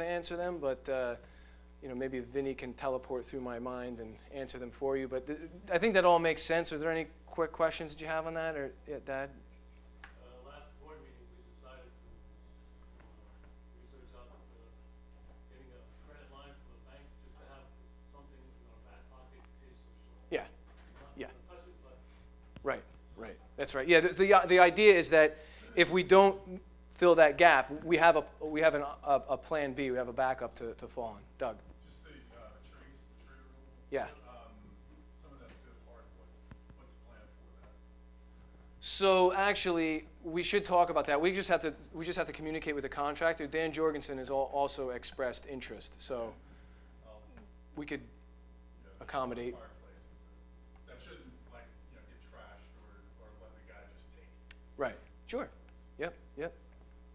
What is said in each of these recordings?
to answer them, but you know, maybe Vinny can teleport through my mind and answer them for you. But I think that all makes sense. Is there any quick questions that you have on that, or Dad? Last board meeting, we decided to research out getting a credit line from the bank just to have something in our back pocket in case we're short. Yeah. Yeah. Right. Right. That's right. Yeah. The idea is that if we don't fill that gap, we have a plan B. We have a backup to fall on. Doug. Just the trees, the tree removal. Yeah. Some of that's good hard. What's the plan for that? So actually, we should talk about that. We just have to communicate with the contractor. Dan Jorgensen has also expressed interest, so we could accommodate. That shouldn't get trashed or let the guy just take it. Right. Sure. Yep. Yep.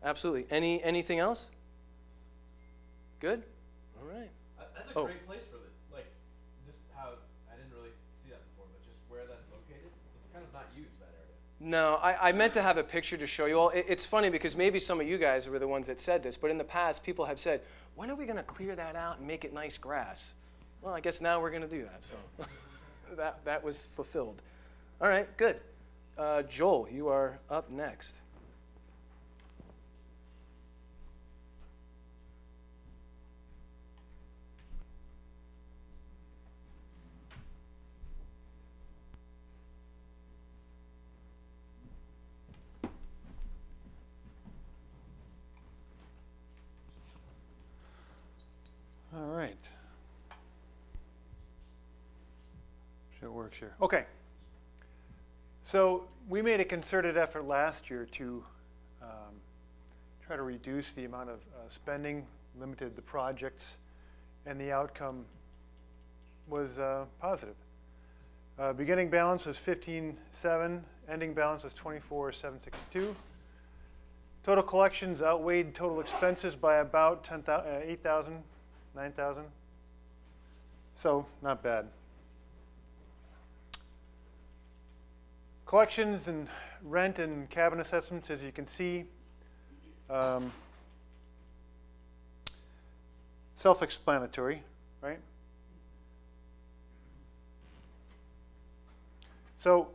Absolutely. Anything else? Good. All right. That's a great place for just how I didn't really see that before, but just where that's located, it's kind of not used, that area. No, I meant to have a picture to show you all. It's funny because maybe some of you guys were the ones that said this, but in the past, people have said, when are we going to clear that out and make it nice grass? Well, I guess now we're going to do that. So that was fulfilled. All right, good. Joel, you are up next. All right. Sure it works here. Okay. So we made a concerted effort last year to try to reduce the amount of spending, limited the projects, and the outcome was positive. Beginning balance was 15,700, ending balance was 24,762. Total collections outweighed total expenses by about 8,000. 9,000. So not bad. Collections and rent and cabin assessments, as you can see, self-explanatory, right? So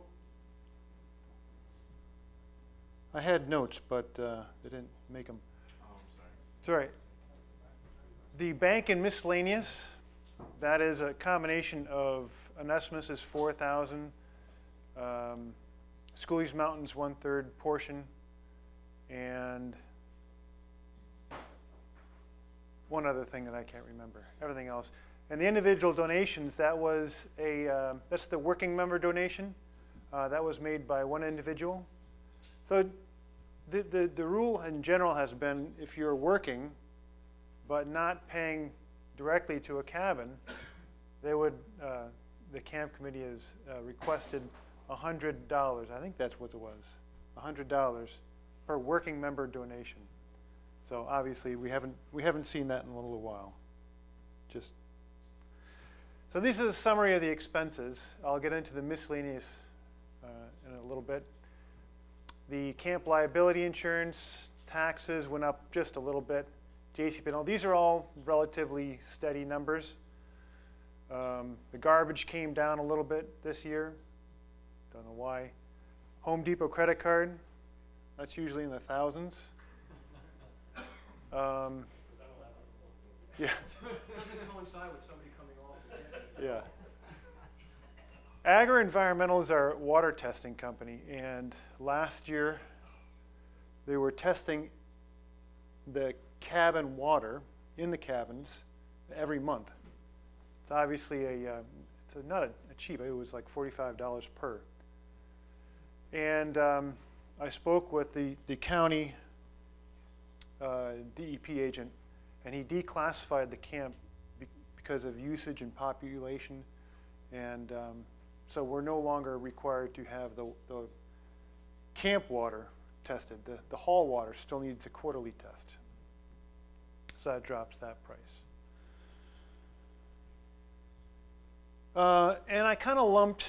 I had notes, but they didn't make them. Oh, I'm sorry. It's all right. The bank and miscellaneous, that is a combination of Onesimus is 4,000, Schoolies Mountains 1/3 portion, and one other thing that I can't remember. Everything else, and the individual donations, that was that's the working member donation, that was made by one individual. So the rule in general has been if you're working but not paying directly to a cabin, they would, the camp committee has requested $100. I think that's what it was, $100 per working member donation. So obviously we haven't seen that in a little while. So this is a summary of the expenses. I'll get into the miscellaneous in a little bit. The camp liability insurance, taxes went up just a little bit. JC panel, these are all relatively steady numbers. The garbage came down a little bit this year. Don't know why. Home Depot credit card, that's usually in the thousands. Yeah. Doesn't coincide with somebody coming off. Yeah. Agri-Environmental is our water testing company, and last year they were testing the cabin water in the cabins every month. It's obviously it's not a cheap, it was like $45 per. And I spoke with the county DEP agent, and he declassified the camp because of usage and population, and so we're no longer required to have the camp water tested. The hall water still needs a quarterly test. So that drops that price. And I kind of lumped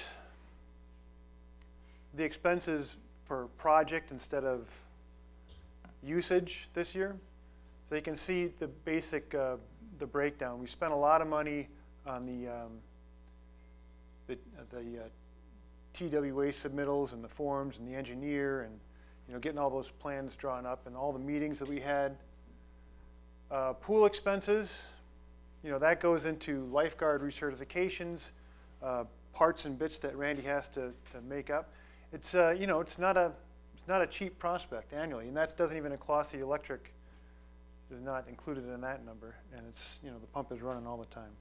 the expenses for project instead of usage this year. So you can see the basic, the breakdown. We spent a lot of money on the TWA submittals and the forms and the engineer and, you know, getting all those plans drawn up and all the meetings that we had. Pool expenses, you know, that goes into lifeguard recertifications, parts and bits that Randy has to make up. It's, you know, it's not a cheap prospect annually, and that doesn't even cost the electric is not included in that number, and it's, you know, the pump is running all the time.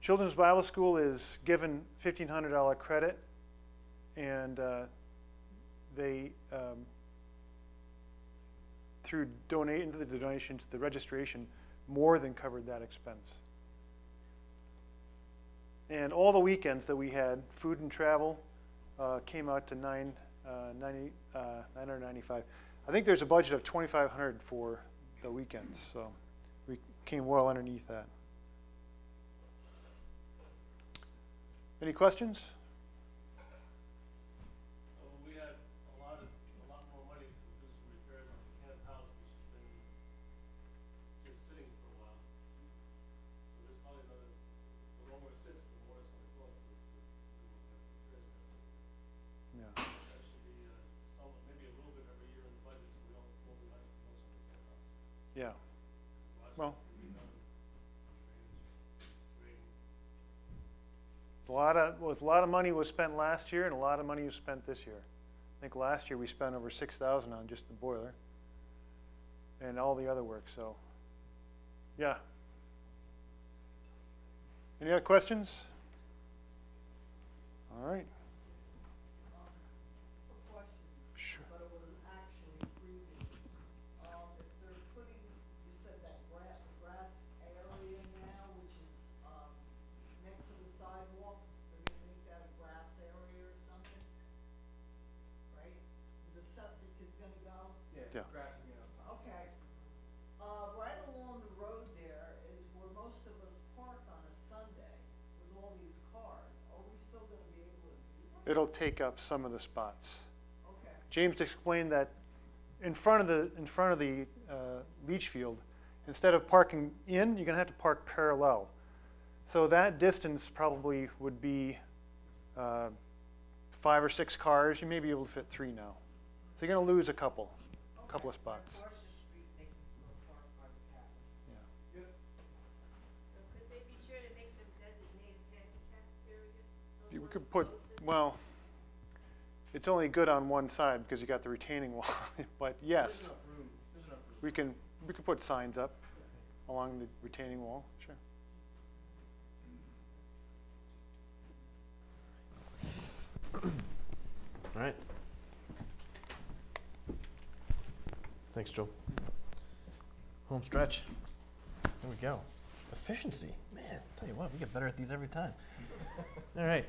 Children's Bible School is given $1,500 credit, and they, through the donations, the registration, more than covered that expense. And all the weekends that we had, food and travel, came out to $995. I think there's a budget of $2,500 for the weekends, so we came well underneath that. Any questions? So we had a lot more money to do some repairs on the camp house, which has been just sitting for a while. So there's probably another, the longer it sits, the more it's going to cost us to do repairs. Yeah. That should be maybe a little bit every year in the budget, so we won't be left much on the camp house. Yeah. Well, a lot of money was spent last year, and a lot of money was spent this year. I think last year we spent over $6,000 on just the boiler and all the other work. So, yeah. Any other questions? All right. Sure. But it was actually previous. If they're putting, you said that grass area now, which is next to the sidewalk, they're gonna make that a grass area or something, right? The septic is gonna go? Yeah. Grass is gonna top. Okay. Right along the road there is where most of us park on a Sunday with all these cars. Are we still gonna be able to use them? It'll take up some of the spots. Okay. James explained that in front of the leach field, instead of parking in, you're going to have to park parallel. So that distance probably would be 5 or 6 cars. You may be able to fit 3 now. So you're going to lose a couple of spots. Across the street, they can still park by the cabin. Yeah. So could they be sure to make them designated handicap areas? Those We ones could put, closest? well, it's only good on one side because you got the retaining wall. But yes, There's enough room. we can put signs up along the retaining wall. Sure. All right. Thanks, Joe. Home stretch. There we go. Efficiency. Man, tell you what, we get better at these every time. All right.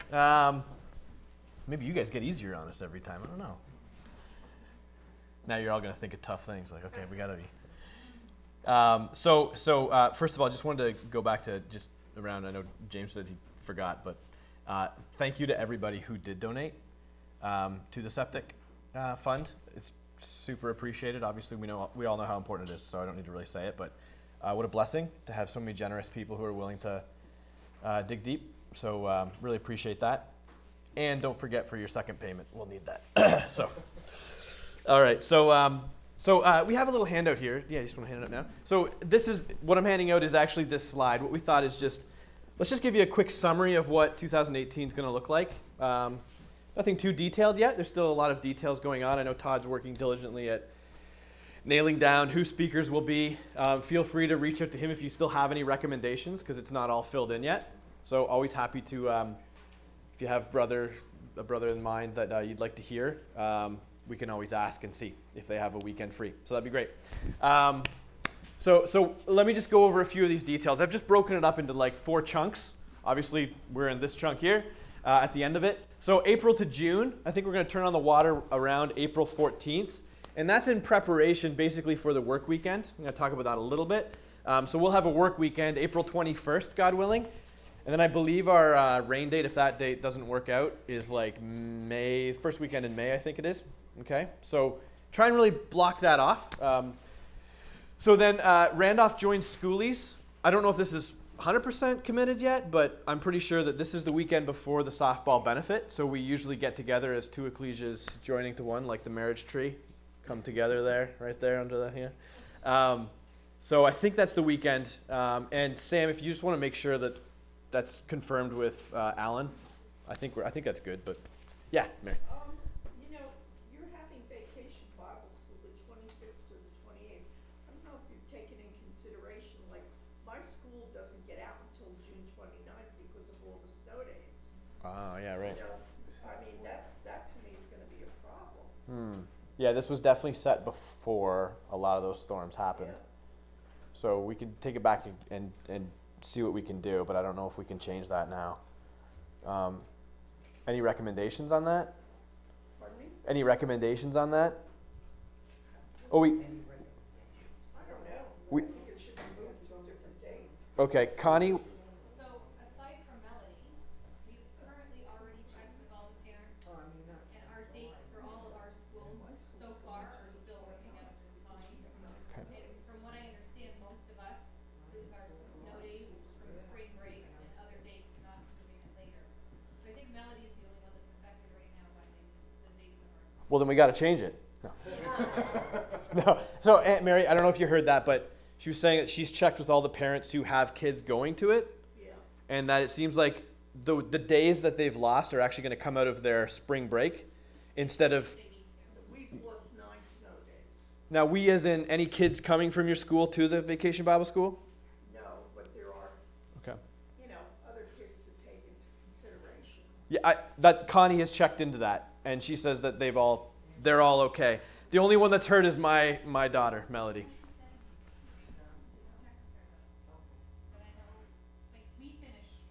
Maybe you guys get easier on us every time. I don't know. Now you're all going to think of tough things. Like, okay, we got to be. So first of all, I just wanted to go back to just around. I know James said he forgot, but thank you to everybody who did donate to the septic fund. It's super appreciated. Obviously, we all know how important it is, so I don't need to really say it. But what a blessing to have so many generous people who are willing to dig deep. So really appreciate that. And don't forget for your second payment, we'll need that. So, all right. So we have a little handout here. Yeah, you just want to hand it up now. So this is what I'm handing out is actually this slide. What we thought is let's just give you a quick summary of what 2018 is going to look like. Nothing too detailed yet. There's still a lot of details going on. I know Todd's working diligently at nailing down who speakers will be. Feel free to reach out to him if you still have any recommendations because it's not all filled in yet. So always happy to, if you have a brother in mind that you'd like to hear, we can always ask and see if they have a weekend free. So that'd be great. So let me just go over a few of these details. I've just broken it up into like 4 chunks. Obviously, we're in this chunk here at the end of it. So April to June, I think we're going to turn on the water around April 14th. And that's in preparation basically for the work weekend. I'm going to talk about that a little bit. So we'll have a work weekend April 21st, God willing. And then I believe our rain date, if that date doesn't work out, is like May, first weekend in May, I think it is. Okay, so try and really block that off. So then Randolph joins Schoolies. I don't know if this is 100% committed yet, but I'm pretty sure that this is the weekend before the softball benefit. So we usually get together as two ecclesias joining to one, like the marriage tree. Come together there, right there under the, yeah. So I think that's the weekend. And Sam, if you just want to make sure that that's confirmed with Alan, I think that's good. But yeah, Mary. You know, you're having Vacation Bible School the 26th to the 28th. I don't know if you've taken in consideration, like, my school doesn't get out until June 29th because of all the snow days. Oh, yeah, right. You know, I mean, that to me is gonna be a problem. Yeah, this was definitely set before a lot of those storms happened. Yeah. So we could take it back and see what we can do, but I don't know if we can change that now. Any recommendations on that? Pardon me? Any recommendations on that? Oh, we. I don't know. We- I think it should be moved to a different date. Okay, Connie. So aside from Melody, we've currently already checked with all the parents, and our dates for all of our schools so far are still working out just fine. And from what I understand, most of us lose our snow days from spring break and other dates not moving it later. So I think Melody's the only one that's affected right now by the dates of our school. Well, then we got to change it. No. No. So Aunt Mary, I don't know if you heard that, but she was saying that she's checked with all the parents who have kids going to it, Yeah. and that it seems like the days that they've lost are actually going to come out of their spring break instead of. We've lost 9 snow days. Now, we as in any kids coming from your school to the Vacation Bible School? No, but there are, Okay. you know, other kids to take into consideration. Yeah, that Connie has checked into that, and she says that they're all okay. The only one that's hurt is my daughter, Melody. But I know, like, we finish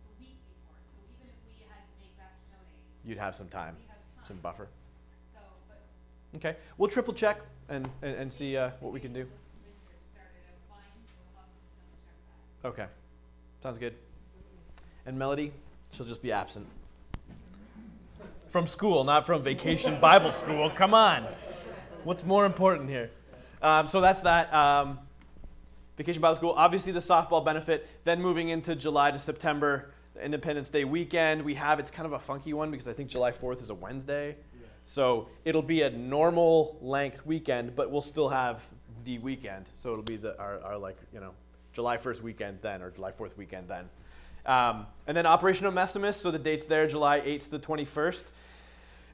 the week before, so even if we had to make back snow days, You'd have some time, we have time. some buffer. So, but Okay, we'll triple check and see what we can do. winter started out fine, so we'll have to double check that. Okay, sounds good. And Melody, she'll just be absent. From school, not from Vacation Bible School. Come on. What's more important here? So that's that. Vacation Bible School. Obviously the softball benefit. Then moving into July to September, the Independence Day weekend. It's kind of a funky one because I think July 4th is a Wednesday. Yeah. So it'll be a normal length weekend, but we'll still have the weekend. So it'll be our July 1st weekend then, or July 4th weekend then. And then Operation Onesimus, so the date's there, July 8th to the 21st.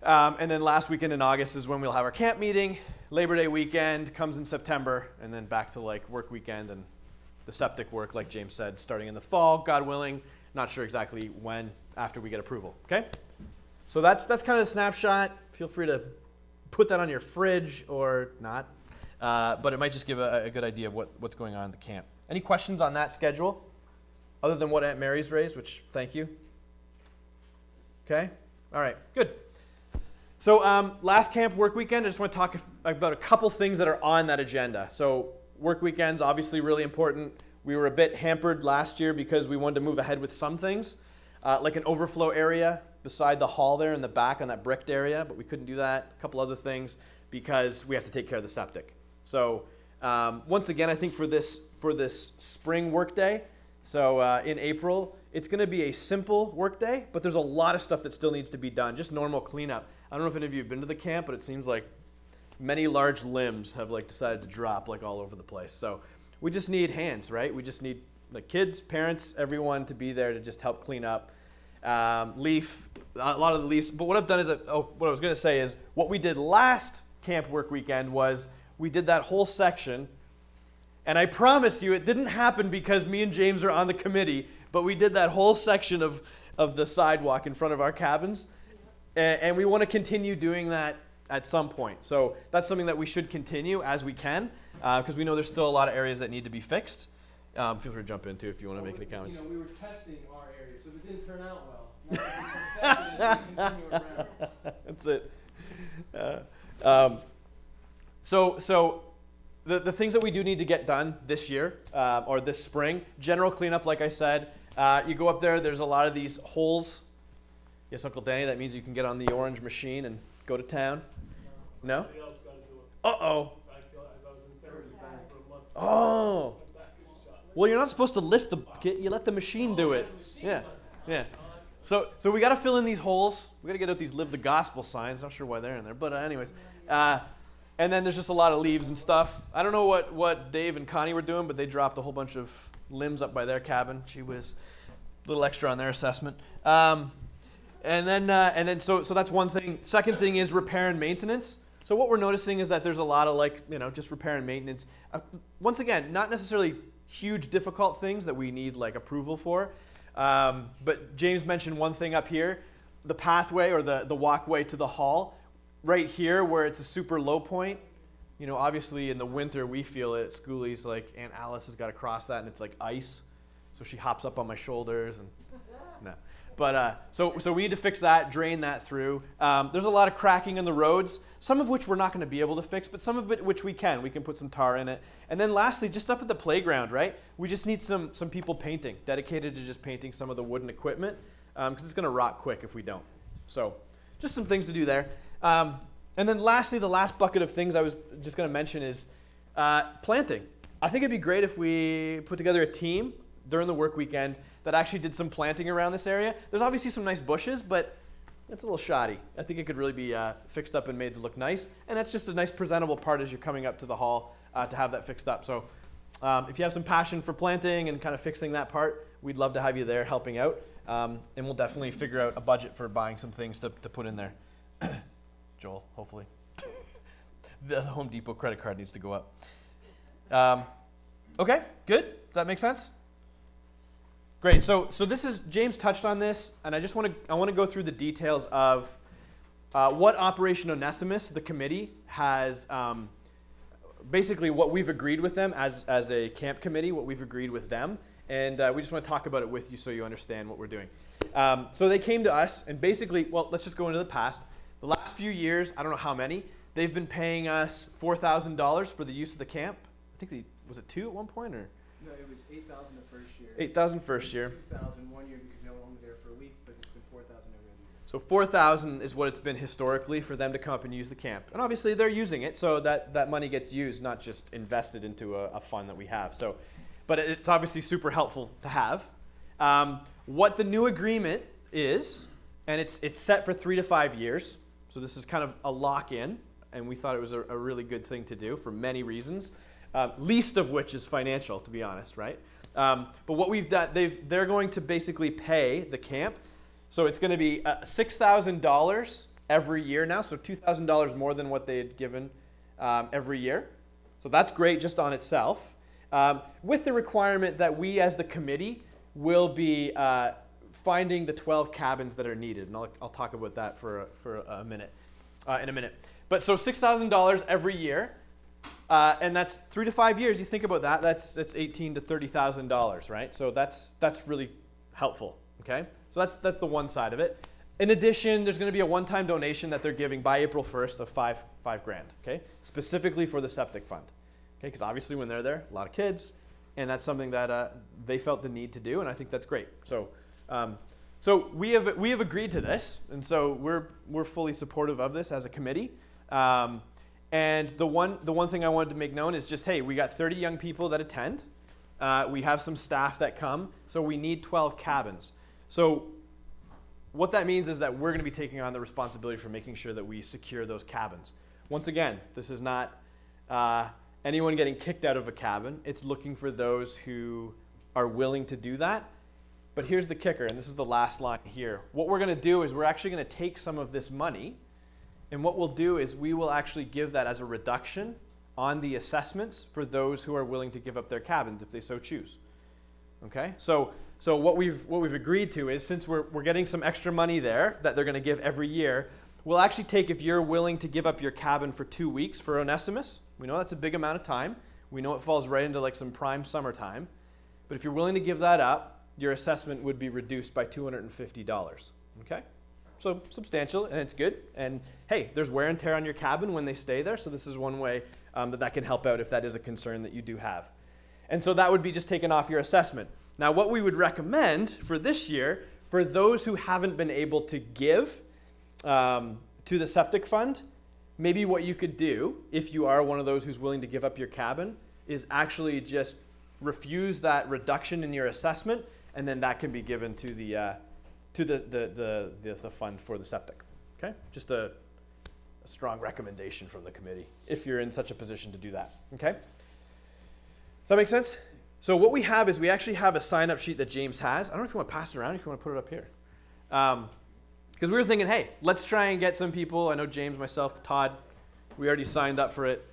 And then last weekend in August is when we'll have our camp meeting. Labor Day weekend comes in September, and then back to like work weekend and the septic work, like James said, starting in the fall, God willing. Not sure exactly when, after we get approval, okay? So that's kind of a snapshot. Feel free to put that on your fridge or not, but it might just give a good idea of what's going on in the camp. Any questions on that schedule? Other than what Aunt Mary's raised, which, thank you. Okay? All right, good. So last camp work weekend, I just want to talk about a couple things that are on that agenda. So work weekend's obviously really important. We were a bit hampered last year because we wanted to move ahead with some things, like an overflow area beside the hall there in the back on that bricked area, but we couldn't do that. A couple other things because we have to take care of the septic. So once again, I think for this spring work day, so in April, it's going to be a simple work day, but there's a lot of stuff that still needs to be done, just normal cleanup. I don't know if any of you have been to the camp, but it seems like many large limbs have like decided to drop like all over the place. So we just need hands, right? We just need the kids, parents, everyone to be there to just help clean up. A lot of the leaves. But what I've done is, what I was going to say is what we did last camp work weekend was we did that whole section. And I promise you, it didn't happen because me and James are on the committee, but we did that whole section of the sidewalk in front of our cabins. And we want to continue doing that at some point. So that's something that we should continue as we can, because we know there's still a lot of areas that need to be fixed. Feel free to jump in too if you want to make any comments. We were testing our area, so if it didn't turn out well, now we continue around. That's it. So the things that we do need to get done this year or this spring, general cleanup, like I said. You go up there, there's a lot of these holes. Yes, Uncle Danny, that means you can get on the orange machine and go to town. No? Somebody else got to do it. Uh-oh. I was in therapy for a month. Oh. My back is shot. Well, you're not supposed to lift the bucket. You let the machine do it. Yeah. Yeah. So we got to fill in these holes. We got to get out these live the gospel signs. Not sure why they're in there, but anyways. And then there's just a lot of leaves and stuff. I don't know what Dave and Connie were doing, but they dropped a whole bunch of limbs up by their cabin. She was a little extra on their assessment. And then so that's one thing. Second thing is repair and maintenance. So what we're noticing is that there's a lot of just repair and maintenance. Once again, not necessarily huge difficult things that we need approval for. But James mentioned one thing up here, the pathway or the walkway to the hall. Right here where it's a super low point, obviously in the winter we feel it at schoolies, like Aunt Alice has got to cross that and it's like ice. So she hops up on my shoulders and no. But so we need to fix that, drain that through. There's a lot of cracking in the roads, some of which we're not going to be able to fix, but some of it which we can. We can put some tar in it. And then lastly, just up at the playground, right? We just need some people painting, dedicated to just painting some of the wooden equipment, because it's going to rot quick if we don't. So just some things to do there. And then lastly, the last bucket of things I was just going to mention is planting. I think it'd be great if we put together a team during the work weekend that actually did some planting around this area. There's obviously some nice bushes, but it's a little shoddy. I think it could really be fixed up and made to look nice. And that's just a nice presentable part as you're coming up to the hall to have that fixed up. So if you have some passion for planting and kind of fixing that part, we'd love to have you there helping out. And we'll definitely figure out a budget for buying some things to put in there. Joel, hopefully. The Home Depot credit card needs to go up. Okay, good. Does that make sense? Great. So this is, James touched on this, and I want to go through the details of what Operation Onesimus, the committee, has basically what we've agreed with them as a camp committee, what we've agreed with them, and we just want to talk about it with you so you understand what we're doing. So they came to us, and basically, well, let's just go into the past. The last few years, I don't know how many, they've been paying us $4,000 for the use of the camp. I think was it 2 at one point, or? No, it was 8,000 the first year. 8,000 first year. 2,000 one year because they were only there for a week, but it's been 4,000 every other year. So 4,000 is what it's been historically for them to come up and use the camp. And obviously they're using it, so that money gets used, not just invested into a fund that we have. So, but it's obviously super helpful to have. What the new agreement is, and it's set for 3 to 5 years. So this is kind of a lock-in, and we thought it was a really good thing to do for many reasons, least of which is financial, to be honest, right? But what we've done, they're going to basically pay the camp. So it's going to be $6,000 every year now, so $2,000 more than what they had given every year. So that's great just on itself, with the requirement that we as the committee will be finding the 12 cabins that are needed, and I'll talk about that for a minute, in a minute. But so $6,000 every year, and that's 3 to 5 years. You think about that, that's $18,000 to $30,000, right? So that's really helpful. Okay, so that's the one side of it. In addition, there's going to be a one-time donation that they're giving by April 1st of $5 grand. Okay, specifically for the septic fund. Okay, because obviously when they're there, a lot of kids, and that's something that they felt the need to do, and I think that's great. So we have agreed to this, and so we're fully supportive of this as a committee. And the one thing I wanted to make known is just, hey, we got 30 young people that attend. We have some staff that come, so we need 12 cabins. So what that means is that we're going to be taking on the responsibility for making sure that we secure those cabins. Once again, this is not anyone getting kicked out of a cabin. It's looking for those who are willing to do that. But here's the kicker, and this is the last line here. What we're going to do is we're actually going to take some of this money, and what we'll do is we will actually give that as a reduction on the assessments for those who are willing to give up their cabins if they so choose. Okay? So what we've agreed to is, since we're getting some extra money there that they're going to give every year, we'll actually take, if you're willing to give up your cabin for 2 weeks for Onesimus, we know that's a big amount of time. We know it falls right into like some prime summertime. But if you're willing to give that up, your assessment would be reduced by $250. Okay? So substantial, and it's good. And hey, there's wear and tear on your cabin when they stay there, so this is one way that can help out if that is a concern that you do have. And so that would be just taken off your assessment. Now, what we would recommend for this year, for those who haven't been able to give to the septic fund, maybe what you could do, if you are one of those who's willing to give up your cabin, is actually just refuse that reduction in your assessment, and then that can be given to the fund for the septic. Okay, just a strong recommendation from the committee if you're in such a position to do that. Okay, does that make sense? So what we have is we actually have a sign-up sheet that James has. I don't know if you want to pass it around, if you want to put it up here. Because we were thinking, hey, let's try and get some people. I know James, myself, Todd, we already signed up for it.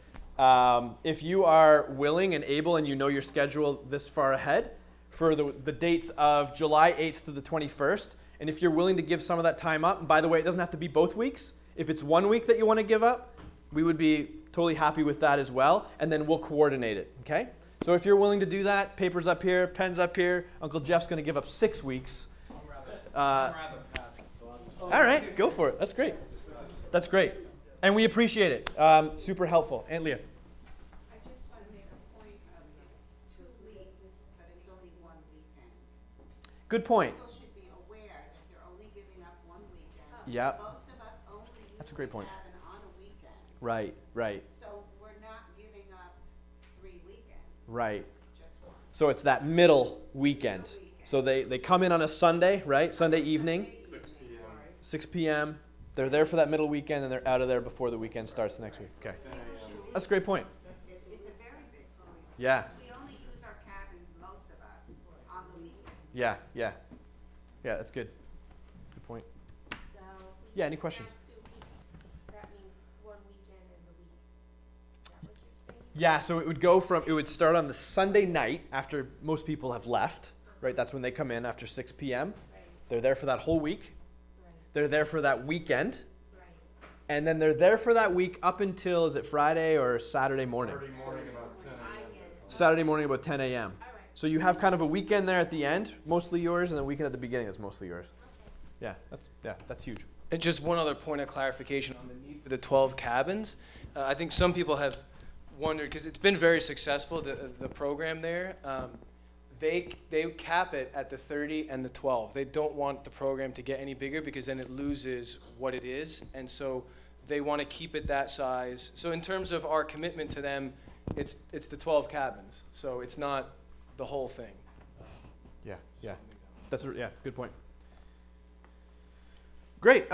If you are willing and able and you know your schedule this far ahead for the dates of July 8th to the 21st, and if you're willing to give some of that time up, and by the way, it doesn't have to be both weeks. If it's 1 week that you want to give up, we would be totally happy with that as well, and then we'll coordinate it, okay? So if you're willing to do that, papers up here, pens up here. Uncle Jeff's going to give up 6 weeks. All right, go for it. That's great. That's great. And we appreciate it. Super helpful. Aunt Leah. I just want to make a point of it's 2 weeks, but it's only 1 weekend. Good point. People should be aware that they're only giving up 1 weekend. Yep. Most of us only use That's a great the point. cabin on a weekend. Right, right, So we're not giving up 3 weekends, right. just one. So it's that middle weekend. So they come in on a Sunday, right? Sunday evening, 6 p.m. They're there for that middle weekend, and they're out of there before the weekend starts the next week. Okay. That's a great point. It's a very big point. Yeah. We only use our cabins, most of us, on the weekend. Yeah, yeah. Yeah, that's good. Good point. So we Yeah, any have questions? 2 weeks. That means 1 weekend in the week. Is that what you're saying? Yeah, so it would start on the Sunday night after most people have left, right? That's when they come in after 6 p.m. Right, They're there for that whole week. right, They're there for that weekend. right. And then they're there for that week up until, is it Friday or Saturday morning? I get it. Saturday morning about 10 a.m. All right. So you have kind of a weekend there at the end, mostly yours, and a weekend at the beginning that's mostly yours. Okay. Yeah, that's huge. And just one other point of clarification on the need for the 12 cabins. I think some people have wondered, because it's been very successful, the program there. They cap it at the 30 and the 12. They don't want the program to get any bigger because then it loses what it is. And so they want to keep it that size. So in terms of our commitment to them, it's the 12 cabins. So it's not the whole thing. Yeah. Yeah, good point. Great.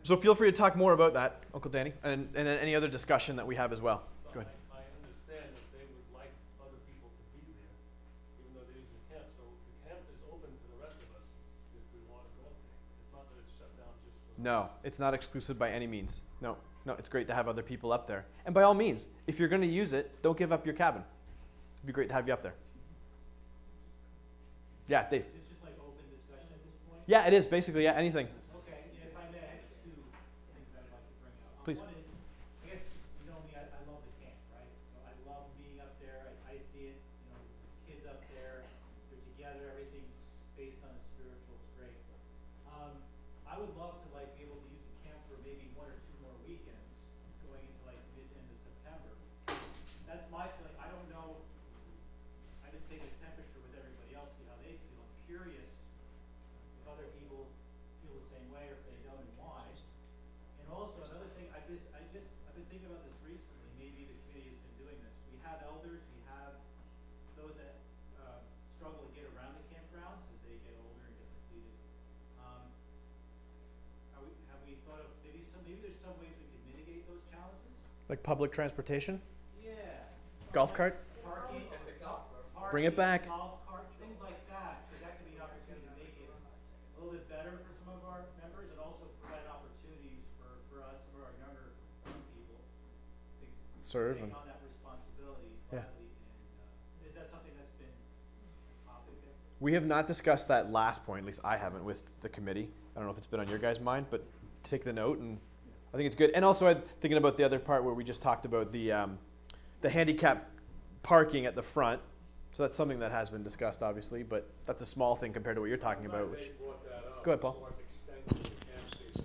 So feel free to talk more about that, Uncle Danny, and then any other discussion that we have as well. Go ahead. I understand that they would like other people to be there, even though they're using the camp. So the camp is open to the rest of us if we want to go up there. It's not that it's shut down just for No, it's not exclusive by any means. No, it's great to have other people up there. And by all means, if you're going to use it, don't give up your cabin. It'd be great to have you up there. Yeah, Dave. Is this just like open discussion at this point? Yeah, it is basically, yeah, anything. Okay, yeah, if I may, I have 2 things I'd like to bring up. Please. One is, I guess, you know me, I love the camp, right? So I love being up there, I see it, kids up there, they're together, everything's based on the spiritual, it's great. I would love to be able to use the camp for maybe 1 or 2 more weekends, going into mid-end of September. That's my feeling, I don't know, I didn't take a temperature with everybody else, see how they feel. I'm curious if other people feel the same way, or if they don't, and why. And also another thing, I've been thinking about this recently. Maybe the committee has been doing this. We have elders, we have those that struggle to get around the campgrounds as they get older and get depleted. Have we thought of maybe there's some ways we can mitigate those challenges? Like public transportation? Yeah. Golf cart? Parking. Bring it back. Golf cart, things like that, because that could be an opportunity to make it a little bit better for some of our members, and also provide opportunities for us, some of our younger people, to Serve take and on that responsibility. Yeah. Partly, and is that something that's been a topic? we have not discussed that last point, at least I haven't, with the committee. I don't know if it's been on your guys' mind, but take the note, and I think it's good. And also, I'm thinking about the other part where we just talked about the handicap parking at the front. So that's something that has been discussed, obviously, but that's a small thing compared to what you're talking about. They brought that up. Go ahead, Paul. As far as extending the camp season.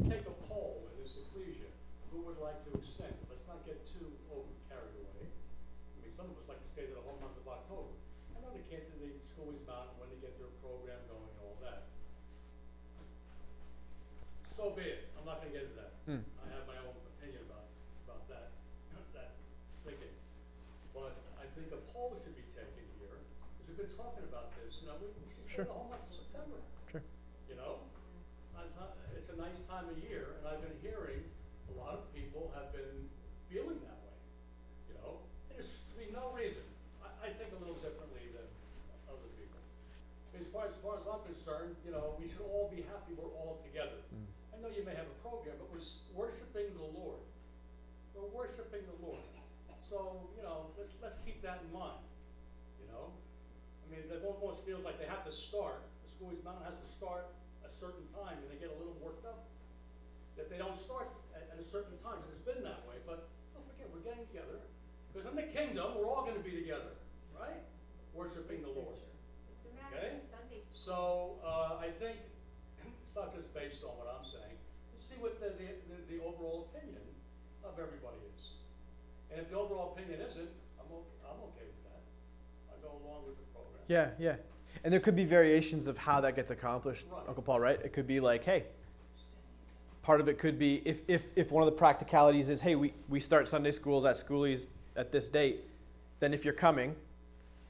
Take a poll in this ecclesia. Who would like to extend? Let's not get too over carried away. I mean, some of us like to stay there the whole month of October. I know they can't do the school is mountain when they get their program going and all that. So be it. I'm not going to get into that. I have my own opinion been talking about this, you know, we should Sure. spend the whole month of September. Sure. You know, it's a nice time of year, and I've been hearing a lot of people have been feeling that way. You know, there's to be no reason. I think a little differently than other people. As far as I'm concerned, you know, we should all be happy we're all together. I know you may have a program, but we're worshiping the Lord. We're worshiping the Lord. So, you know, let's keep that in mind. You know, I mean, it almost feels like they have to start. The School East Mountain has to start a certain time, and they get a little worked up that they don't start at a certain time. It's been that way, but don't forget, we're getting together because in the kingdom, we're all going to be together, right? Worshiping the Lord. It's a matter Okay? of Sunday school. So I think it's not just based on what I'm saying. See what the overall opinion of everybody is. And if the overall opinion isn't, I'm okay with that. I go along with the program. Yeah, yeah. And there could be variations of how that gets accomplished, Right. Uncle Paul, right? It could be like, hey, part of it could be if one of the practicalities is, hey, we start Sunday schools at schoolies at this date, then if you're coming,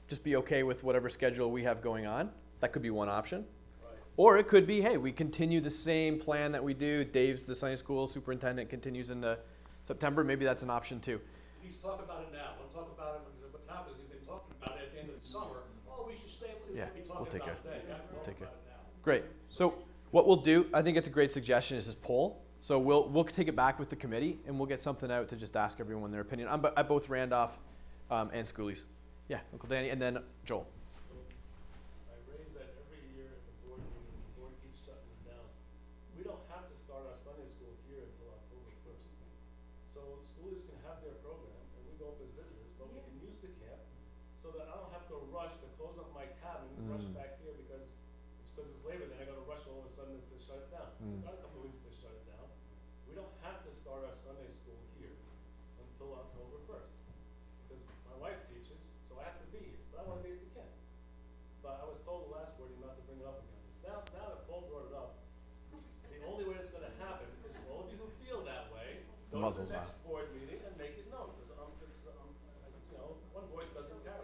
just be okay with whatever schedule we have going on. That could be one option. Right. Or it could be, hey, we continue the same plan that we do. Dave's the Sunday school superintendent, continues into September. Maybe that's an option too. Please talk about it now. Don't talk about it because what's happened is we've been talking about it at the end of the summer. Oh, we should stay. Yeah, We'll be we'll talking take about care. it then. We'll take care. About it now. Great. So what we'll do, I think it's a great suggestion, is just poll. So we'll take it back with the committee and we'll get something out to just ask everyone their opinion on at both Randolph and schoolies. Yeah, Uncle Danny, and then Joel. I raise that every year at the board meeting, the board keeps shutting it down. We don't have to start our Sunday school here until October 1st. So schoolies can have their program and we go up as visitors, but we can use the camp so that I don't have to rush to close up my cabin, rush back here because it's Labor Day. I got to rush all of a sudden to shut it down. We've got a couple of weeks to shut it down. We don't have to start our Sunday school here until October 1st because my wife teaches, so I have to be here. But I want to be at the camp. But I was told the last board meeting not to bring it up again. Now that Paul brought it up, the only way it's going to happen is all of you who feel that way go to the next board meeting and make it known. Because you know, one voice doesn't carry.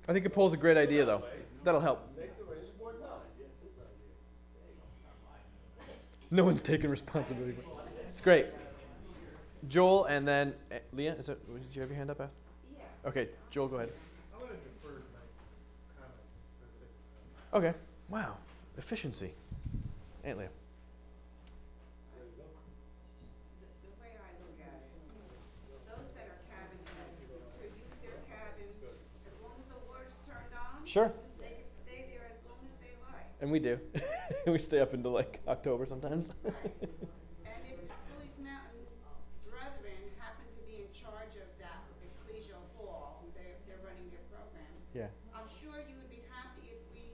I think a poll's a great idea, though. That'll help. Make the range board known. No one's taking responsibility. It's great. Joel, and then Leah. Did you have your hand up? Yeah. Okay, Joel, go ahead. I'm going to defer my comment for the sake of time. Okay. Wow. Efficiency. Aunt Leah. The way I look at it, those that are cabin owners could use their cabin as long as the water's turned on. Sure. They could stay there as long as they like. And we do. We stay up into like October sometimes. Right. And if the Schoolies Mountain brethren happen to be in charge of that ecclesial hall, they're running their program, Yeah. I'm sure you would be happy if we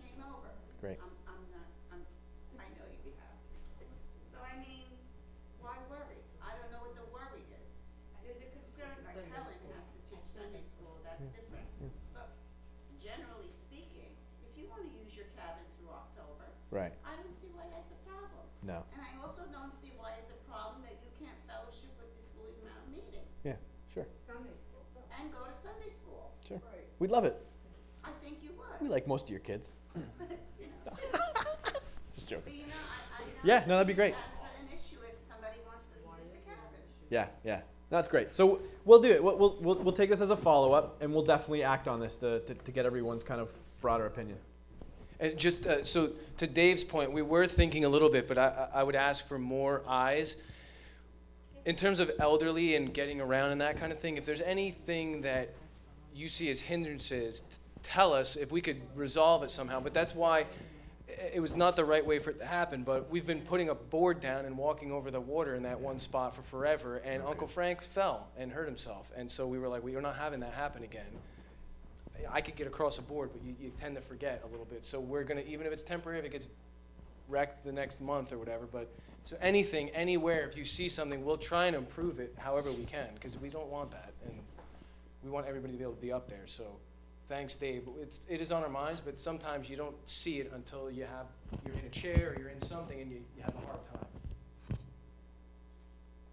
came over. Great. I know you'd be happy. So I mean, why worry? I don't know what the worry is. There's a concern like Helen has to teach Sunday school, that's different. But generally speaking, if you wanna use your cabin through October, Right. I don't see why that's a problem. No. And I also don't see why it's a problem that you can't fellowship with the Schoolies Mountain meeting Yeah. Sure. Sunday school. and go to Sunday school. Sure. Right. We'd love it. I think you would. We like most of your kids. You know. Just joking. But you know, I Yeah, don't no, that'd be see great. it as an issue if somebody wants to use the cabin. Yeah, yeah. That's great. So we'll do it. We'll take this as a follow-up, and we'll definitely act on this to get everyone's kind of broader opinion. And just so to Dave's point, we were thinking a little bit, but I would ask for more eyes. In terms of elderly and getting around and that kind of thing, if there's anything that you see as hindrances, tell us if we could resolve it somehow. But that's why it was not the right way for it to happen, but we've been putting a board down and walking over the water in that one spot for forever, and Uncle Frank fell and hurt himself. And so we were like, we're not having that happen again. I could get across a board, but you tend to forget a little bit. So we're going to, even if it's temporary, if it gets wrecked the next month or whatever, but so anything, anywhere, if you see something, we'll try and improve it however we can, because we don't want that, and we want everybody to be able to be up there. So thanks, Dave. It is on our minds, but sometimes you don't see it until you're in a chair or you're in something and you have a hard time.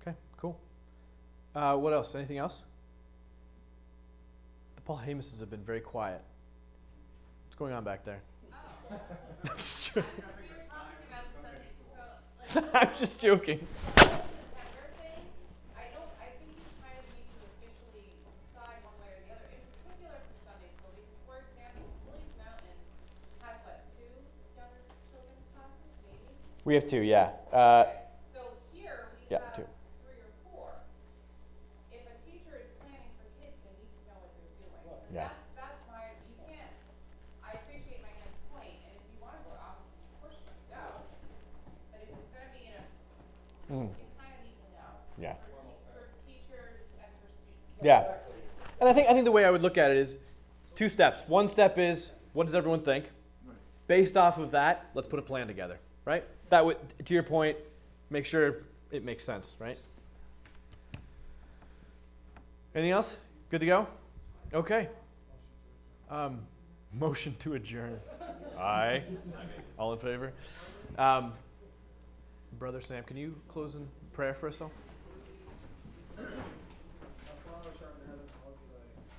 Okay, cool. What else? Anything else? The Paul Hamises have been very quiet. What's going on back there? Oh. I'm just joking. We were talking about the Sunday school, so, like. I'm just joking. September thing, I think you kind of need to officially decide one way or the other, in particular for Sunday school, because for example, Sleep Mountain has what, 2 younger children's classes, maybe? We have 2, yeah. Okay, so here we yeah, have 2. 3 or 4. If a teacher is planning for kids, they need to know what they're doing. So Yeah. that's my, you can't, I appreciate my aunt's point, and if you wanna go to opposite, of course you can go. But if it's gonna be in a, you kinda need to know. Yeah. For teachers and for students. Yeah. And I think the way I would look at it is 2 steps. One step is, what does everyone think? Based off of that, let's put a plan together, right? That would, to your point, make sure it makes sense, right? Anything else? Good to go? Okay. Motion to adjourn. Aye. All in favor? Brother Sam, can you close in prayer for us all? Our Father, which art in heaven, hallowed be thy name.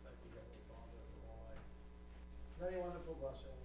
Thy kingdom come. Thy will be done. Thy will be done. Many wonderful blessings.